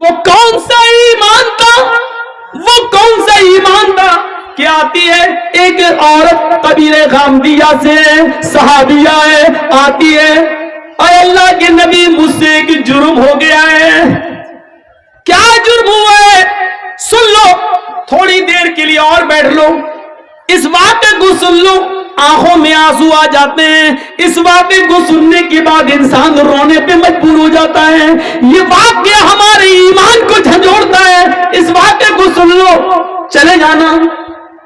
وہ کون سا ایمان تھا، وہ کون سا ایمان تھا کہ آتی ہے ایک عورت قبیلے غامدیہ سے صحابیہ ہے، آتی ہے، اے اللہ کے نبی مجھ سے ایک جرم ہو گیا ہے۔ کیا جرم ہوا ہے؟ سن لو، تھوڑی دیر کے لیے اور بیٹھ لو، اس واقعے کو سن لو، آنکھوں میں آنسو آ جاتے ہیں، اس واقعے کو سننے کے بعد انسان رونے پہ مجبور ہو جاتا ہے۔ یہ واقعہ ہمارے ایمان کو جھنجھوڑتا ہے، اس واقعے کو سن لو، چلے جانا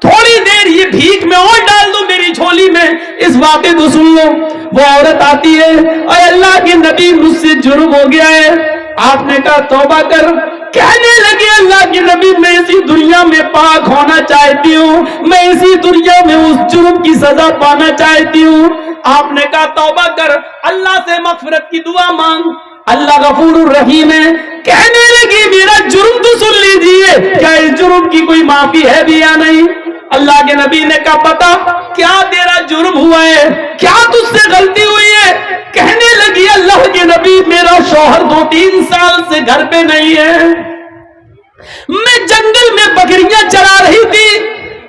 تھوڑی دیر، یہ بھیک میں اور ڈال دو میری جھولی میں، اس واقعے کو سن لو۔ وہ عورت آتی ہے، اے اللہ کے نبی مجھ سے جرم ہو گیا ہے۔ آپ نے کہا توبہ کر۔ کہنے لگے اللہ کے نبی میں اسی دنیا میں پاک ہونا چاہتی ہوں، میں اسی دنیا میں اس جرم کی سزا پانا چاہتی ہوں۔ آپ نے کہا توبہ کر، اللہ سے مغفرت کی دعا مانگ، اللہ غفور الرحیم ہے۔ کہنے لگی میرا جرم تو سن لیجئے، کیا اس جرم کی کوئی معافی ہے بھی یا نہیں؟ اللہ کے نبی نے کہا بتا کیا تیرا جرم ہوا ہے، کیا تجھ سے غلطی ہوئی ہے؟ کہنے لگی اللہ کے نبی میرا شوہر 2-3 سال سے گھر پہ نہیں ہے، میں جنگل میں بکریاں چرا رہی تھی،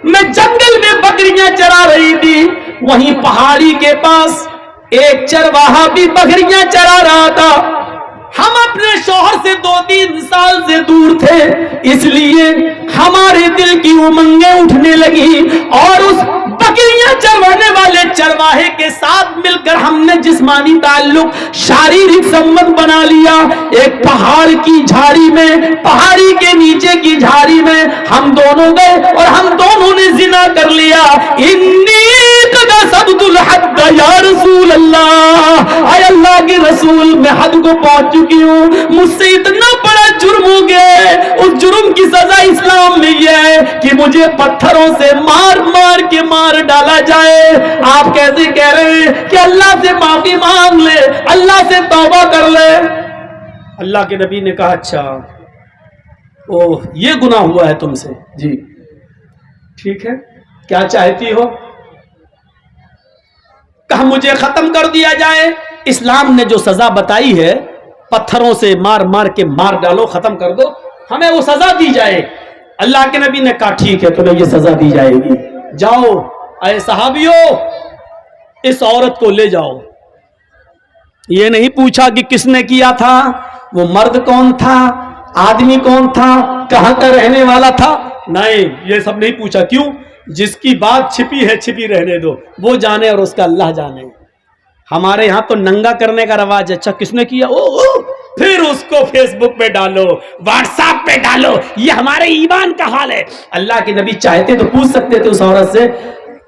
میں جنگل میں بکریاں چرا رہی تھی، وہیں پہاڑی کے پاس ایک چرواہا بھی بکریاں چرا رہا تھا، ہم اپنے شوہر سے 2-3 سال سے دور تھے، اس لیے ہمارے دل کی امنگیں اٹھنے لگی اور اس بکریاں چروانے والے چرواہے کے ساتھ مل کر ہم نے جسمانی تعلق، شاریرک سمبند بنا لیا۔ ایک پہاڑ کی جھاڑی میں، پہاڑی کے نیچے کی جھاڑی میں ہم دونوں گئے اور ہم دونوں نے زنا کر لیا۔ انی قد صبت الحد یا رسول اللہ، اے اللہ کے رسول میں حد کو پہنچ چکی ہوں، مجھ سے اتنا بڑا جرم ہو گیا ہے۔ اس جرم کی سزا اسلام میں یہ ہے کہ مجھے پتھروں سے مار مار کے مار ڈالا جائے۔ آپ کیسے کہہ رہے ہیں کہ اللہ سے معافی مانگ لے، اللہ سے توبہ کر لے؟ اللہ کے نبی نے کہا اچھا یہ گناہ ہوا ہے تم سے، جی ٹھیک ہے، کیا چاہتی ہو؟ کہا مجھے ختم کر دیا جائے، اسلام نے جو سزا بتائی ہے پتھروں سے مار مار کے مار ڈالو، ختم کر دو، ہمیں وہ سزا دی جائے۔ اللہ کے نبی نے کہا ٹھیک ہے تمہیں یہ سزا دی جائے گی، جاؤ اے صحابیوں اس عورت کو لے جاؤ۔ یہ نہیں پوچھا کہ کس نے کیا تھا، وہ مرد کون تھا، آدمی کون تھا، کہاں کا رہنے والا تھا، نہیں یہ سب نہیں پوچھا۔ کیوں؟ جس کی بات چھپی ہے چھپی رہنے دو، وہ جانے اور اس کا اللہ جانے۔ ہمارے یہاں تو ننگا کرنے کا رواج ہے، اچھا کس نے کیا، پھر اس کو فیس بک پہ ڈالو، واٹس ایپ پہ ڈالو، یہ ہمارے ایمان کا حال ہے۔ اللہ کے نبی چاہتے تو پوچھ سکتے تھے اس عورت سے،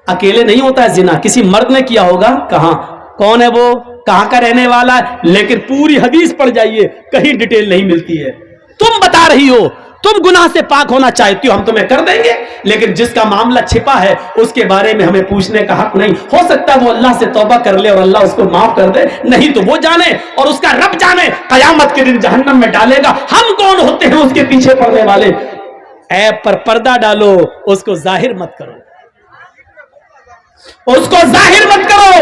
اکیلے نہیں ہوتا ہے زنا، کسی مرد نے کیا ہوگا، کہاں، کون ہے وہ، کہاں کا رہنے والا ہے، لیکن پوری حدیث پڑھ جائیے کہیں ڈیٹیل نہیں ملتی ہے۔ تم بتا رہی ہو تم گناہ سے پاک ہونا چاہتی ہو، ہم تمہیں کر دیں گے، لیکن جس کا معاملہ چھپا ہے اس کے بارے میں ہمیں پوچھنے کا حق نہیں۔ ہو سکتا ہے وہ اللہ سے توبہ کر لے اور اللہ اس کو معاف کر دے، نہیں تو وہ جانے اور اس کا رب جانے، قیامت کے دن جہنم میں ڈالے گا۔ ہم کون ہوتے ہیں اس کے پیچھے پڑنے والے؟ عیب پر پردہ ڈالو، اس کو ظاہر مت کرو، اس کو ظاہر مت کرو۔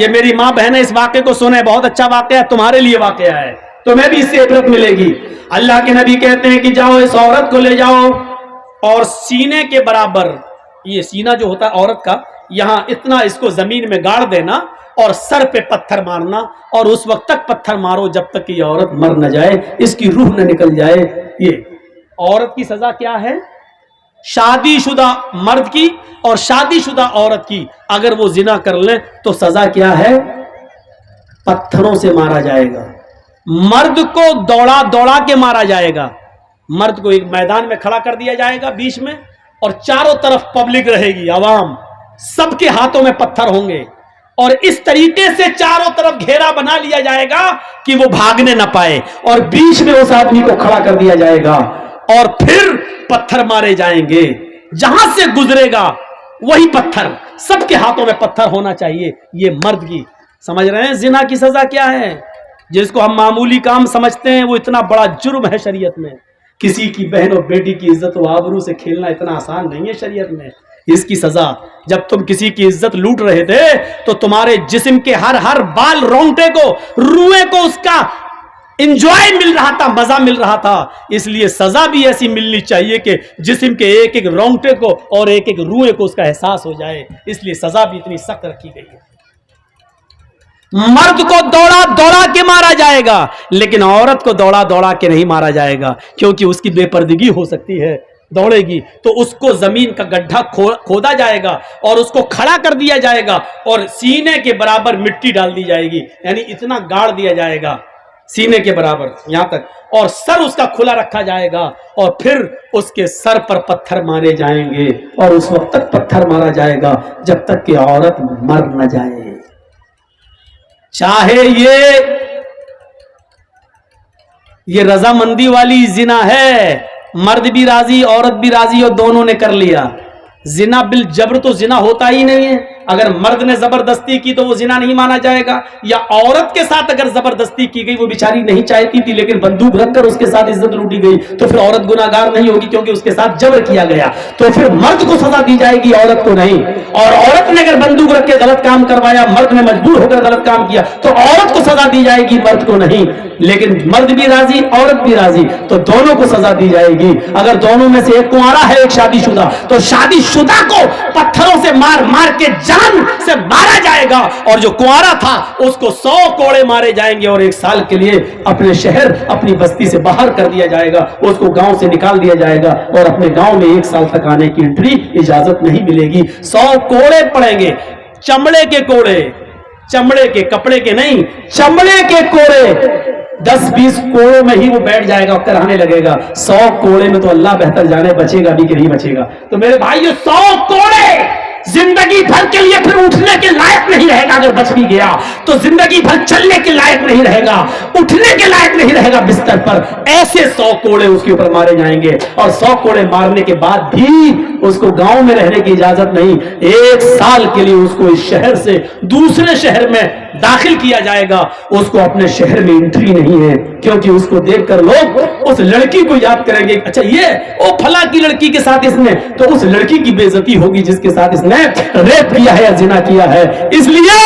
یہ میری ماں بہنیں اس واقعے کو سنیں، بہت اچھا واقعہ ہے، تمہارے لیے واقعہ ہے، تمہیں بھی اس سے عبرت ملے گی۔ اللہ کے نبی کہتے ہیں کہ جاؤ اس عورت کو لے جاؤ اور سینے کے برابر، یہ سینہ جو ہوتا ہے عورت کا، یہاں اتنا اس کو زمین میں گاڑ دینا اور سر پہ پتھر مارنا، اور اس وقت تک پتھر مارو جب تک کہ یہ عورت مر نہ جائے، اس کی روح نہ نکل جائے۔ یہ عورت کی سزا کیا ہے؟ شادی شدہ مرد کی اور شادی شدہ عورت کی اگر وہ زنا کر لیں تو سزا کیا ہے؟ پتھروں سے مارا جائے گا۔ مرد کو دوڑا دوڑا کے مارا جائے گا، مرد کو ایک میدان میں کھڑا کر دیا جائے گا بیچ میں، اور چاروں طرف پبلک رہے گی، عوام، سب کے ہاتھوں میں پتھر ہوں گے، اور اس طریقے سے چاروں طرف گھیرا بنا لیا جائے گا کہ وہ بھاگنے نہ پائے، اور بیچ میں اس آدمی کو کھڑا کر دیا جائے گا، اور پھر پتھر مارے جائیں گے، جہاں سے گزرے گا وہی پتھر، سب کے ہاتھوں میں پتھر ہونا چاہیے۔ یہ مرد کی، سمجھ رہے ہیں زنا کی سزا کیا ہے؟ جس کو ہم معمولی کام سمجھتے ہیں وہ اتنا بڑا جرم ہے شریعت میں۔ کسی کی بہن اور بیٹی کی عزت و آبرو سے کھیلنا اتنا آسان نہیں ہے شریعت میں۔ اس کی سزا، جب تم کسی کی عزت لوٹ رہے تھے تو تمہارے جسم کے ہر بال رونگٹے کو، روئے کو اس کا انجوائے مل رہا تھا, مزہ مل رہا تھا. اس لیے سزا بھی ایسی ملنی چاہیے کہ جسم کے ایک ایک رونگٹے کو اور ایک ایک روئے کو اس کا احساس ہو جائے. اس لیے سزا بھی اتنی سخت رکھی گئی ہے. مرد کو دوڑا دوڑا کے مارا جائے گا, لیکن عورت کو دوڑا دوڑا کے نہیں مارا جائے گا, کیونکہ اس کی بے پردگی ہو سکتی ہے. دوڑے گی تو اس کو زمین کا گڈھا کھودا جائے گا اور اس کو کھڑا کر دیا جائے گا اور سینے کے برابر مٹی ڈال دی جائے گی, یعنی اتنا گاڑ دیا جائے گا سینے کے برابر یہاں تک, اور سر اس کا کھلا رکھا جائے گا, اور پھر اس کے سر پر پتھر مارے جائیں گے, اور اس وقت تک پتھر مارا جائے گا جب تک کہ عورت مر نہ جائے. چاہے یہ رضامندی والی زنا ہے, مرد بھی راضی عورت بھی راضی اور دونوں نے کر لیا. زنا بالجبر تو زنا ہوتا ہی نہیں ہے. اگر مرد نے زبردستی کی تو وہ زنا نہیں مانا جائے گا, یا عورت کے ساتھ اگر زبردستی کی گئی, وہ بیچاری نہیں چاہتی تھی لیکن بندوق رکھ کر اس کے ساتھ عزت لوٹی گئی, تو پھر عورت گناہگار نہیں ہوگی کیونکہ اس کے ساتھ جبر کیا گیا. تو پھر مرد کو سزا دی جائے گی, عورت کو نہیں. اور عورت نے اگر بندوق رکھ کے غلط کام کروایا, مرد نے مجبور ہو کر غلط کام کیا, تو عورت کو سزا دی جائے گی, مرد کو نہیں. لیکن مرد بھی راضی عورت بھی راضی تو دونوں کو سزا دی جائے گی. اگر دونوں میں سے ایک کنوارا ہے ایک شادی شدہ, تو شادی شدہ کو پتھروں سے مار مار کے جان سے مارا جائے گا, اور جو کنوارا تھا اس کو 100 کوڑے مارے جائیں گے, اور 1 سال کے لیے اپنے شہر اپنی بستی سے باہر کر دیا جائے گا, اس کو گاؤں سے نکال دیا جائے گا, اور اپنے گاؤں میں 1 سال تک آنے کی انٹری اجازت نہیں ملے گی. 100 کوڑے پڑیں گے, چمڑے کے کوڑے, چمڑے کے, کپڑے کے نہیں, چمڑے کے کوڑے. 10-20 کوڑوں میں ہی وہ بیٹھ جائے گا اور کرانے لگے گا. 100 کوڑے میں تو اللہ بہتر جانے بچے گا بھی کہ نہیں بچے گا. تو میرے بھائی 100 کوڑے زندگی بھر کے لیے پھر اٹھنے کے لائق نہیں رہے گا. اگر بچ بھی گیا تو زندگی بھر چلنے کے لائق نہیں رہے گا, اٹھنے کے لائق نہیں رہے گا بستر پر. ایسے 100 کوڑے اس کے اوپر مارے جائیں گے, اور 100 کوڑے مارنے کے بعد بھی اس کو گاؤں میں رہنے کی اجازت نہیں. 1 سال کے لیے اس کو اس شہر سے دوسرے شہر میں داخل کیا جائے گا. اس کو اپنے شہر میں انٹری نہیں ہے, کیونکہ اس کو دیکھ کر لوگ اس لڑکی کو یاد کریں گے, اچھا یہ او پھلا کی لڑکی کے ساتھ اس نے, تو اس لڑکی کی بے عزتی ہوگی جس کے ساتھ اس نے ریپ کیا ہے یا زنا کیا ہے. اس لیے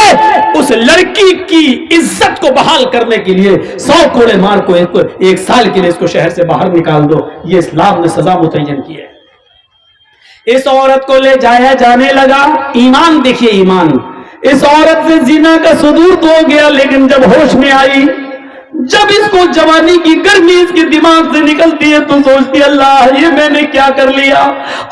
اس لڑکی کی عزت کو بحال کرنے کے لیے 100 کوڑے مار کو 1 سال کے لیے اس کو شہر سے باہر نکال دو. یہ اسلام نے سزا متعین کی ہے. اس عورت کو لے جایا جانے لگا. ایمان دیکھیے, ایمان. اس عورت سے زنا کا صدور تو ہو گیا, لیکن جب ہوش میں آئی, جب اس کو جوانی کی گرمی اس کے دماغ سے نکلتی ہے, تو سوچتی اللہ یہ میں نے کیا کر لیا,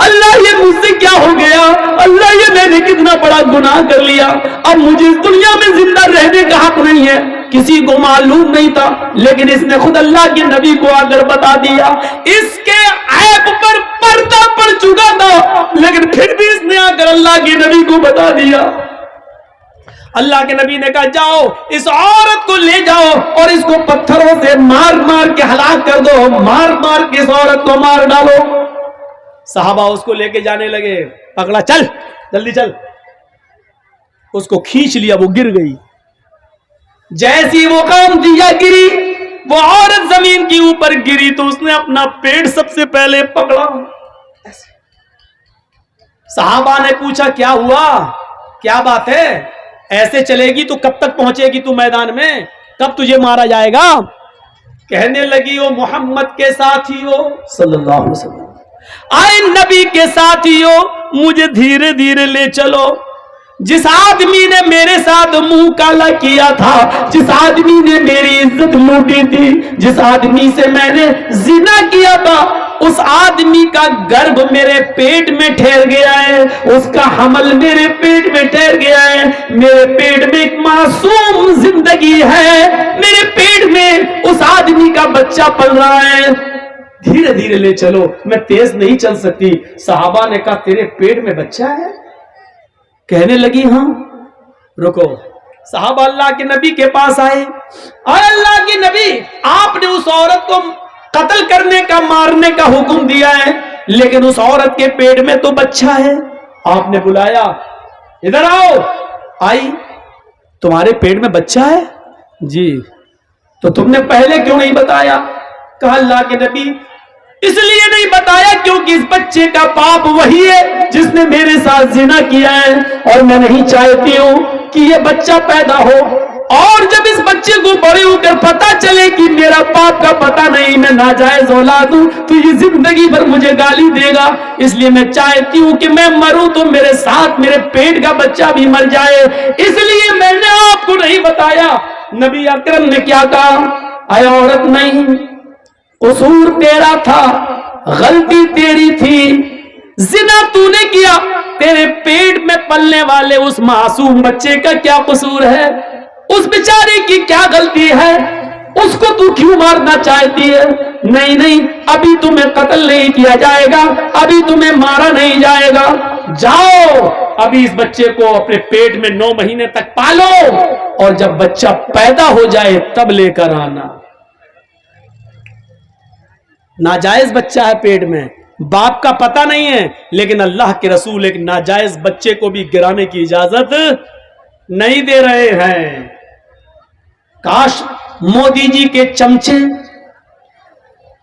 اللہ یہ مجھ سے کیا ہو گیا, اللہ یہ میں نے کتنا بڑا گناہ کر لیا. اب مجھے اس دنیا میں زندہ رہنے کا حق نہیں ہے. کسی کو معلوم نہیں تھا, لیکن اس نے خود اللہ کے نبی کو آ کر بتا دیا. اس کے عیب پر پردہ پڑ چکا تھا, لیکن پھر بھی اس نے آ کر اللہ کے نبی کو بتا دیا. اللہ کے نبی نے کہا جاؤ اس عورت کو لے جاؤ اور اس کو پتھروں سے مار مار کے ہلاک کر دو, مار مار کے اس عورت کو مار ڈالو. صحابہ اس کو لے کے جانے لگے, پکڑا, چل جلدی چل. اس کو کھینچ لیا, وہ گر گئی. جیسی وہ کام دیا گری, وہ عورت زمین کے اوپر گری, تو اس نے اپنا پیٹ سب سے پہلے پکڑا. صحابہ نے پوچھا کیا ہوا, کیا بات ہے, ایسے چلے گی تو کب تک پہنچے گی تو میدان میں, کب تجھے مارا جائے گا. کہنے لگی وہ محمد کے ساتھیوں صلی اللہ علیہ وسلم, آئے نبی کے ساتھیوں, مجھے دھیرے دھیرے لے چلو. جس آدمی نے میرے ساتھ منہ کالا کیا تھا, جس آدمی نے میری عزت لوٹی تھی, جس آدمی سے میں نے زنا کیا تھا, اس آدمی کا گرب میرے پیٹ میں ٹھہر گیا ہے, اس کا حمل میرے پیٹ میں ٹھہر گیا ہے. میرے پیٹ میں ایک معصوم زندگی ہے, میرے پیٹ میں اس آدمی کا بچہ پل رہا ہے. دھیرے دھیرے لے چلو, میں تیز نہیں چل سکتی. صحابہ نے کہا تیرے پیٹ میں بچہ ہے؟ کہنے لگی ہاں. رکو, صحابہ اللہ کے نبی کے پاس آئے. اے اللہ کے نبی, آپ نے اس عورت کو قتل کرنے کا, مارنے کا حکم دیا ہے, لیکن اس عورت کے پیٹ میں تو بچہ ہے. آپ نے بلایا, ادھر آؤ. آئی, تمہارے پیٹ میں بچہ ہے؟ جی. تو تم نے پہلے کیوں نہیں بتایا؟ کہا اللہ کے نبی اس لیے نہیں بتایا کیونکہ اس بچے کا باپ وہی ہے جس نے میرے ساتھ زنا کیا ہے, اور میں نہیں چاہتی ہوں کہ یہ بچہ پیدا ہو اور جب اس بچے کو بڑے ہو کر پتا چلے کہ میرا باپ کا پتا نہیں، میں ناجائز اولاد ہوں، تو یہ زندگی بھر مجھے گالی دے گا، اس لیے میں چاہتی ہوں کہ میں مروں تو میرے ساتھ میرے پیٹ کا بچہ بھی مر جائے، اس لیے میں نے آپ کو نہیں بتایا۔ نبی اکرم نے کیا کہا؟ اے عورت، نہیں، قصور تیرا تھا، غلطی تیری تھی، زنا تو نے کیا، تیرے پیٹ میں پلنے والے اس معصوم بچے کا کیا قصور ہے؟ اس بیچارے کی کیا غلطی ہے؟ اس کو تو کیوں مارنا چاہتی ہے؟ نہیں نہیں، ابھی تمہیں قتل نہیں کیا جائے گا، ابھی تمہیں مارا نہیں جائے گا، جاؤ ابھی اس بچے کو اپنے پیٹ میں 9 مہینے تک پالو، اور جب بچہ پیدا ہو جائے تب لے کر آنا۔ ناجائز بچہ ہے پیٹ میں، باپ کا پتہ نہیں ہے، لیکن اللہ کے رسول ایک ناجائز بچے کو بھی گرانے کی اجازت نہیں دے رہے ہیں۔ کاش مودی جی کے چمچے،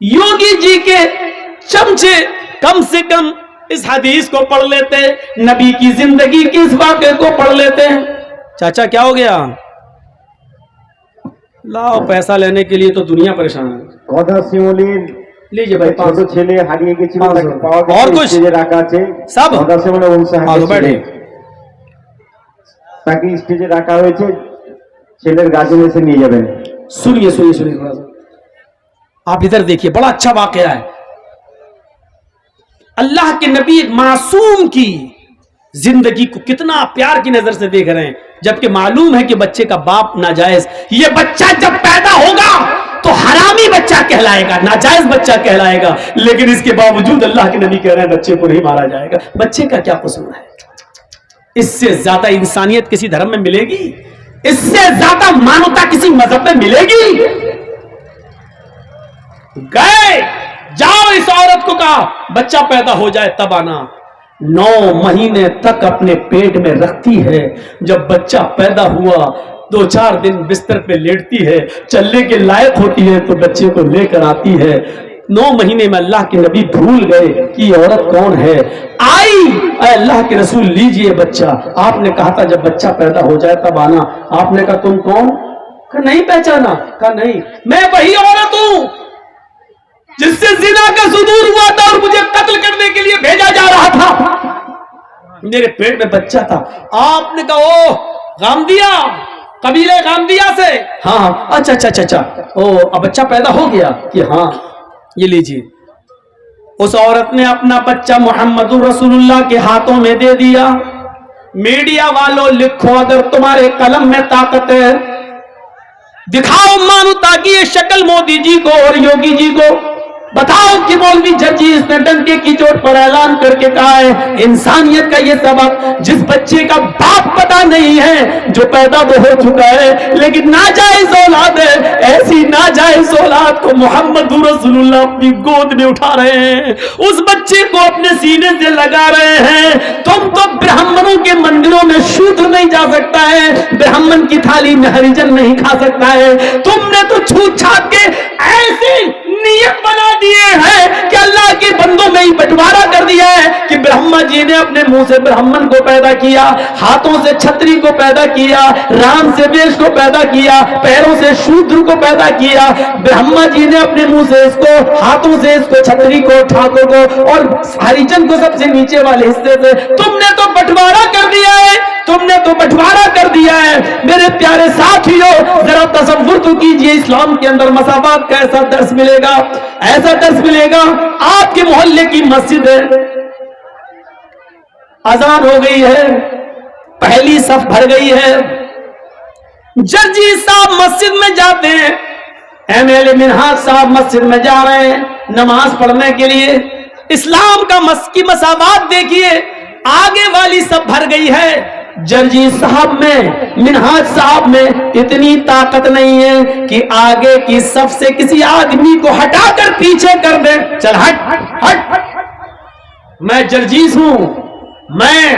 یوگی جی کے چمچے کم سے کم اس حدیث کو پڑھ لیتے، نبی کی زندگی کے اس واقعے کو پڑھ لیتے۔ چاچا کیا ہو گیا؟ لاؤ پیسہ لینے کے لیے تو دنیا پریشان ہے۔ لیجیے بھائی، ছেলে হারিয়ে গেছিল তাকে পাওয়া اور গেছে, کچھ স্টেজে রাখা আছে سب অদাসিমনে آگے بیٹھے۔ তাকে স্টেজে রাখা হয়েছে, ছেলের গার্জেন এসে নিয়ে যাবেন। سنیے سنیے سنیے تھوڑا سا، آپ ادھر دیکھیے، بڑا اچھا واقعہ ہے۔ اللہ کے نبی ایک معصوم کی زندگی کو کتنا پیار کی نظر سے دیکھ رہے ہیں، جبکہ معلوم ہے کہ بچے کا باپ ناجائز، یہ بچہ جب پیدا ہوگا تو حرامی بچہ کہلائے گا، ناجائز بچہ کہلائے گا، لیکن اس کے باوجود اللہ کے نبی کہہ رہے ہیں بچے کو نہیں مارا جائے گا۔ بچے کا کیا قصور ہے؟ اس سے زیادہ انسانیت کسی دھرم میں ملے گی؟ اس سے زیادہ مانوتا کسی مذہب میں ملے گی؟ گئے، جاؤ اس عورت کو کہا بچہ پیدا ہو جائے تب آنا۔ 9 مہینے تک اپنے پیٹ میں رکھتی ہے، جب بچہ پیدا ہوا 2-4 دن بستر پہ لیٹتی ہے، چلنے کے لائق ہوتی ہے تو بچے کو لے کر آتی ہے۔ 9 مہینے میں اللہ کے نبی بھول گئے کہ یہ عورت کون ہے، آئی، اے اللہ کے رسول لیجئے بچہ، آپ نے کہا تھا جب بچہ پیدا ہو جائے تب آنا، آپ نے کہا تم کون؟ کہا نہیں پہچانا، کہا نہیں، میں وہی عورت ہوں جس سے زنا کا صدور ہوا تھا اور مجھے قتل کرنے کے لیے بھیجا جا رہا تھا، میرے پیٹ میں بچہ تھا۔ آپ نے کہا او غامدیہ، قبیلہ غامدیہ سے؟ ہاں، اچھا اچھا اچھا، او اب بچہ پیدا ہو گیا؟ کہ ہاں، یہ لیجیے۔ اس عورت نے اپنا بچہ محمد رسول اللہ کے ہاتھوں میں دے دیا۔ میڈیا والوں لکھو، اگر تمہارے قلم میں طاقت ہے دکھاؤ مانو، تاکہ یہ شکل مودی جی کو اور یوگی جی کو بتاؤ کہ مولوی ججی اس نے ڈنڈے کی چوٹ پر اعلان کر کے کہا ہے انسانیت کا یہ سبق، جس بچے کا باپ پتا نہیں ہے جو پیدا تو ہو چکا ہے لیکن ناجائز اولاد ہے، ایسی ناجائز اولاد کو محمد رسول اللہ اپنی گود میں اٹھا رہے ہیں، اس بچے کو اپنے سینے سے لگا رہے ہیں۔ تم تو برہمنوں کے مندروں میں شودر نہیں جا سکتا ہے، برہمن کی تھالی میں ہریجن نہیں کھا سکتا ہے، تم نے تو چھوت چھات کے ایسی نیت بنا دیے ہیں کہ اللہ کے بندوں میں ہی بٹوارا کر دیا ہے کہ برہما جی نے اپنے منہ سے برہمن کو پیدا کیا، ہاتھوں سے چھتری کو پیدا کیا، رام سے ویش کو پیدا کیا، پیروں سے شودر کو پیدا کیا، برہما جی نے اپنے منہ سے اس کو، ہاتھوں سے اس کو، چھتری کو، ٹھاکر کو اور ہریجن کو سب سے نیچے والے حصے سے، تم نے تو بٹوارا کر دیا ہے، تم نے تو بٹوارا کر دیا ہے۔ میرے پیارے ساتھیوں، ذرا تصور تو کیجئے اسلام کے اندر مساوات کا ایسا درس ملے گا، ایسا درس ملے گا۔ آپ کے محلے کی مسجد ہے، اذان ہو گئی ہے، پہلی صف بھر گئی ہے، جرجی صاحب مسجد میں جاتے ہیں، MLA منہاج صاحب مسجد میں جا رہے ہیں نماز پڑھنے کے لیے۔ اسلام کا کی مساوات دیکھیے، آگے والی صف بھر گئی ہے، جرجی صاحب میں، منہاج صاحب میں اتنی طاقت نہیں ہے کہ آگے کی صف سے کسی آدمی کو ہٹا کر پیچھے کر دیں، چل ہٹ ہٹ ہٹ، میں جرجیز ہوں، میں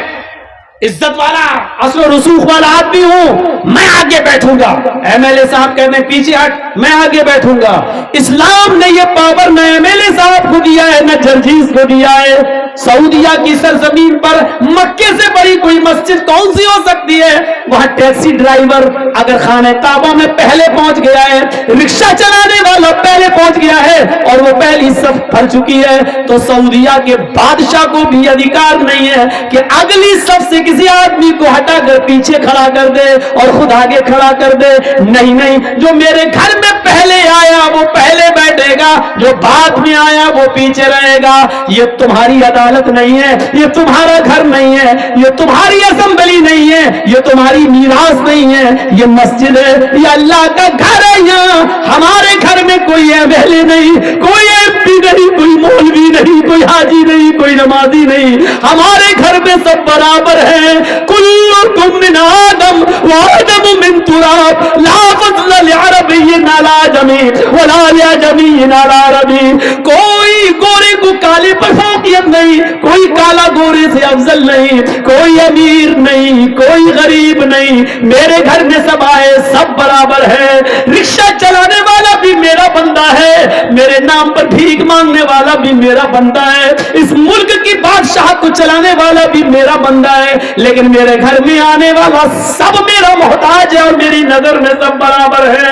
عزت والا اصل و رسوخ والا آدمی ہوں، میں آگے بیٹھوں گا۔ MLA صاحب کہتے ہیں پیچھے ہٹ، میں آگے بیٹھوں گا۔ اسلام نے یہ پاور نہ MLA صاحب کو دی دیا ہے نہ جرجیز کو دیا ہے. سعودیہ کی سرزمین پر مکے سے بڑی کوئی مسجد کون سی ہو سکتی ہے؟ وہاں ٹیکسی ڈرائیور اگر خانہ کعبہ میں پہلے پہنچ گیا ہے, رکشہ چلانے والا پہلے پہنچ گیا ہے اور وہ پہلی صف بھر چکی ہے, تو سعودیہ کے بادشاہ کو بھی ادھیکار نہیں ہے کہ اگلی صف سے کسی آدمی کو ہٹا کر پیچھے کھڑا کر دے اور خود آگے کھڑا کر دے. نہیں نہیں, جو میرے گھر میں پہلے آیا وہ پہلے بیٹھے گا, جو بعد میں آیا وہ پیچھے رہے گا. یہ تمہاری عدالت نہیں ہے, یہ تمہارا گھر نہیں ہے, یہ تمہاری اسمبلی نہیں ہے, یہ تمہاری میراث نہیں ہے, یہ مسجد ہے, یہ اللہ کا گھر ہے. یہاں ہمارے گھر میں کوئی ایم ایل اے نہیں, کوئی ایم پی نہیں, کوئی مولوی نہیں, کوئی حاجی نہیں, کوئی نمازی نہیں. ہمارے گھر میں سب برابر ہیں. کلکم من آدم وآدم من تراب لا فضل لعربی علی جمی ولا لعجمی علی عربی. کوئی گورے کو کالے پر فوقیت نہیں, کوئی کالا گورے سے افضل نہیں, کوئی امیر نہیں, کوئی غریب نہیں. میرے گھر میں سب آئے, سب برابر ہے. رکشہ چلانے والا بھی میرا بندہ ہے, میرے نام پر بھیک مانگنے والا بھی میرا بندہ ہے, اس ملک کی بادشاہ کو چلانے والا بھی میرا بندہ ہے, لیکن میرے گھر میں آنے والا سب میرا محتاج ہے اور میری نظر میں سب برابر ہے.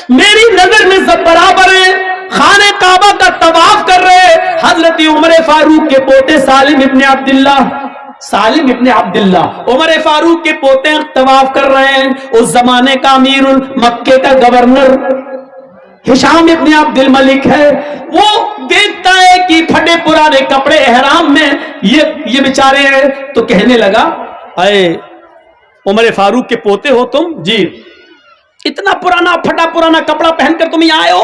میری نظر میں سب برابر ہے. خانہ کعبہ کا طواف کر رہے حضرت عمر فاروق کے پوتے سالم ابن عبداللہ عمر فاروق کے پوتے طواف کر رہے ہیں. اس زمانے کا امیر مکے کا گورنر ہشام ابن عبد الملک ہے. وہ دیکھتا ہے کہ پھٹے پرانے کپڑے احرام میں یہ بیچارے ہیں, تو کہنے لگا, اے عمر فاروق کے پوتے ہو تم؟ جی. اتنا پرانا پھٹا پرانا کپڑا پہن کر تم یہاں آئے ہو,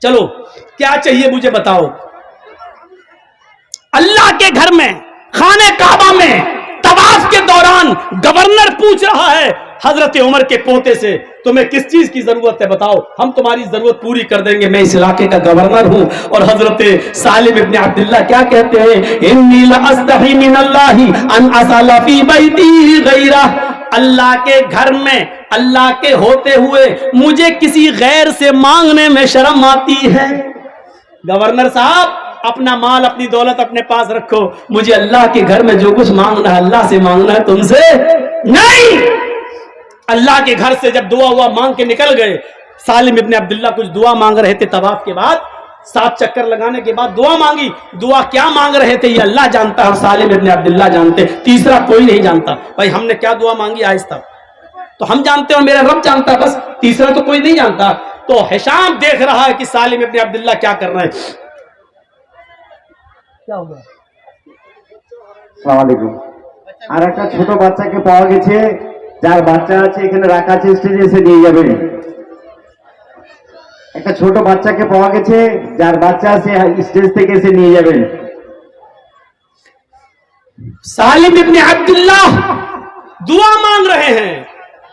چلو کیا چاہیے مجھے بتاؤ. اللہ کے گھر میں خانہ کعبہ میں طواف کے دوران گورنر پوچھ رہا ہے حضرت عمر کے پوتے سے, تمہیں کس چیز کی ضرورت ہے بتاؤ, ہم تمہاری ضرورت پوری کر دیں گے, میں اس علاقے کا گورنر ہوں. اور حضرت سالم ابن عبداللہ کیا کہتے ہیں, انی لاستحی من اللہ ان اسال فی بیتی غیرہ. اللہ کے گھر میں اللہ کے ہوتے ہوئے مجھے کسی غیر سے مانگنے میں شرم آتی ہے. گورنر صاحب, اپنا مال اپنی دولت اپنے پاس رکھو, مجھے اللہ کے گھر میں جو کچھ مانگنا ہے اللہ سے مانگنا ہے, تم سے نہیں. اللہ کے گھر سے جب دعا ہوا مانگ کے نکل گئے. سالم ابن عبداللہ کچھ دعا مانگ رہے تھے طواف کے بعد, 7 چکر لگانے کے بعد دعا مانگی. دعا کیا مانگ رہے تھے یہ اللہ جانتا ہے اور سالم ابن عبداللہ جانتے, تیسرا کوئی نہیں جانتا. بھائی ہم نے کیا دعا مانگی آہستہ تو ہم جانتے ہیں اور میرا رب جانتا ہے, بس تیسرا تو کوئی نہیں جانتا. تو ہشام دیکھ رہا ہے کہ سالم ابن عبداللہ کیا کر رہے ہیں. کیا ہوگا؟ আসসালামু আলাইকুম. আর একটা ছোট বাচ্চাকে পাওয়া গেছে, যার বাচ্চা আছে এখানে রাখা আছে, স্টেজে এসে নিয়ে যাবেন. একটা ছোট বাচ্চাকে পাওয়া গেছে, যার বাচ্চা আছে স্টেজ থেকে এসে নিয়ে যাবেন. سالم ابن عبداللہ دعا مانگ رہے ہیں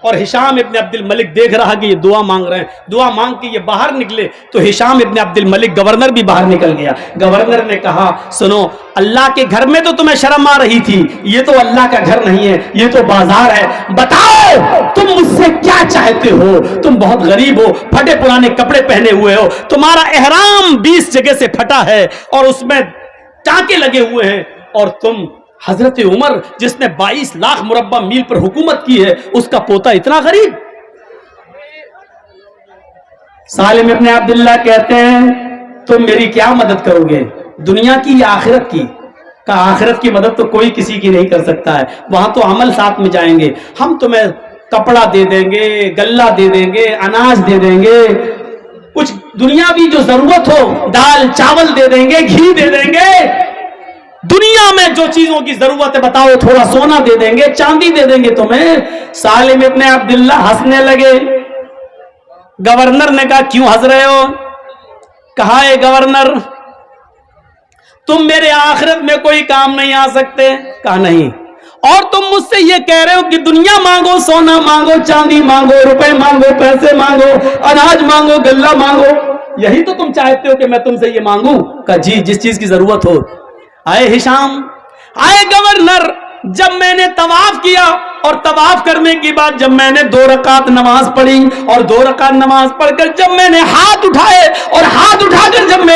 اور ہشام ابن عبد الملک دیکھ رہا کہ یہ دعا مانگ رہے ہیں. دعا مانگ کے یہ باہر نکلے تو ہشام ابن عبد الملک گورنر بھی باہر نکل گیا. گورنر نے کہا, سنو, اللہ کے گھر میں تو تمہیں شرم آ رہی تھی, یہ تو اللہ کا گھر نہیں ہے, یہ تو بازار ہے. بتاؤ تم مجھ سے کیا چاہتے ہو؟ تم بہت غریب ہو, پھٹے پرانے کپڑے پہنے ہوئے ہو, تمہارا احرام 20 جگہ سے پھٹا ہے اور اس میں ٹانکے لگے ہوئے ہیں, اور تم حضرت عمر جس نے 22 لاکھ مربع میل پر حکومت کی ہے, اس کا پوتا اتنا غریب. سالم ابن عبداللہ کہتے ہیں, تم میری کیا مدد کرو گے, دنیا کی یا آخرت کی؟ کہا آخرت کی مدد تو کوئی کسی کی نہیں کر سکتا ہے, وہاں تو عمل ساتھ میں جائیں گے. ہم تمہیں کپڑا دے دیں گے, غلہ دے دیں گے, اناج دے دیں گے, کچھ دنیاوی جو ضرورت ہو, دال چاول دے دیں گے, گھی دے دیں گے, دنیا میں جو چیزوں کی ضرورت ہے بتاؤ, تھوڑا سونا دے دیں گے, چاندی دے دیں گے تمہیں. سالم ابن عبداللہ ہنسنے لگے. گورنر نے کہا, کیوں ہنس رہے ہو؟ کہا, اے گورنر, تم میرے آخرت میں کوئی کام نہیں آ سکتے. کہا نہیں, اور تم مجھ سے یہ کہہ رہے ہو کہ دنیا مانگو, سونا مانگو, چاندی مانگو, روپے مانگو, پیسے مانگو, اناج مانگو, غلہ مانگو, یہی تو تم چاہتے ہو کہ میں تم سے یہ مانگوں؟ کہا جی, جس چیز کی ضرورت ہو. آئے ہشام, آئے گورنر, جب میں نے طواف کیا اور طواف کرنے کے بعد جب میں نے 2 رکعت نماز پڑھی اور 2 رکعت نماز پڑھ کر جب میں نے ہاتھ اٹھائے اور ہاتھ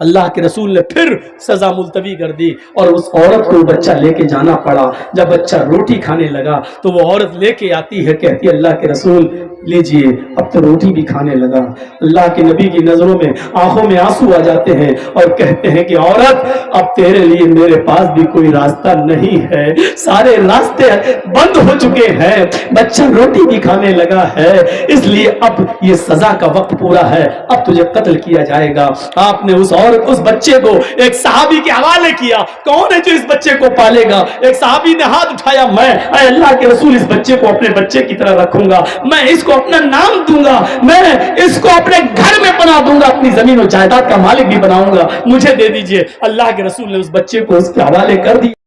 اللہ کے رسول نے پھر سزا ملتوی کر دی اور اس عورت کو بچہ لے کے جانا پڑا. جب بچہ روٹی کھانے لگا تو وہ عورت لے کے آتی ہے، کہتی ہے اللہ کے رسول لیجئے، اب تو روٹی بھی کھانے لگا. اللہ کے نبی کی نظروں میں آنکھوں میں آنسو آ جاتے ہیں اور کہتے ہیں کہ عورت اب تیرے لیے میرے پاس بھی کوئی راستہ نہیں ہے، سارے راستے بند ہو چکے ہیں، بچہ روٹی بھی کھانے لگا ہے، اس لیے اب یہ سزا کا وقت پورا ہے، اب تجھے قتل کیا جائے گا. آپ نے اس بچے کو ایک صحابی کے حوالے کیا. کون ہے جو اس بچے کو پالے گا؟ ایک صحابی نے ہاتھ اٹھایا، میں اے اللہ کے رسول اس بچے کو اپنے بچے کی طرح رکھوں گا، میں اس کو اپنا نام دوں گا، میں اس کو اپنے گھر میں بنا دوں گا، اپنی زمین و جائیداد کا مالک بھی بناؤں گا، مجھے دے دیجئے. اللہ کے رسول نے اس بچے کو اس کے حوالے کر دی.